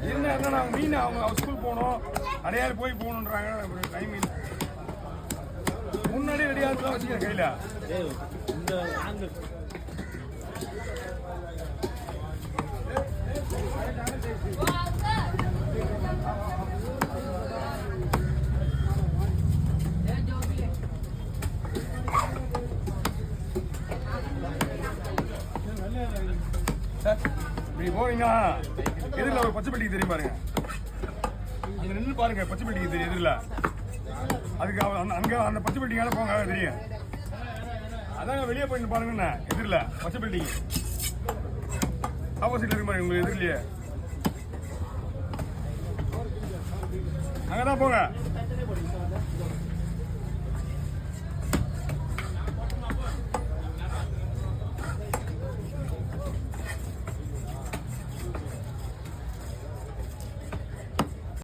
என்னன்னா மீன் அவங்க ஸ்கூல் போகணும் அடையாளம் போய் போகணுன்றாங்க. டைம் இல்லை. முன்னாடி ரெடியாக தான் வச்சுக்க கையில். இப்படி போனீங்கன்னா எதிரில் ஒரு பச்சை பெட்டிக்கு தெரியும் பாருங்க. அங்க நின்று பாருங்க, பச்சை பெட்டிக்கு தெரியும் எதிரில். அதுக்கு அங்கே அந்த பச்சை பெட்டிக்கால போங்க தெரியும். அதாங்க வெளியே போயிட்டு பாருங்கண்ணா, எதிரில் பச்சை பெட்டிக்கு ஆப்போசிட்ல இருக்கு பாருங்க உங்களுக்கு எதிரிலேயே. அங்கதான் போங்க.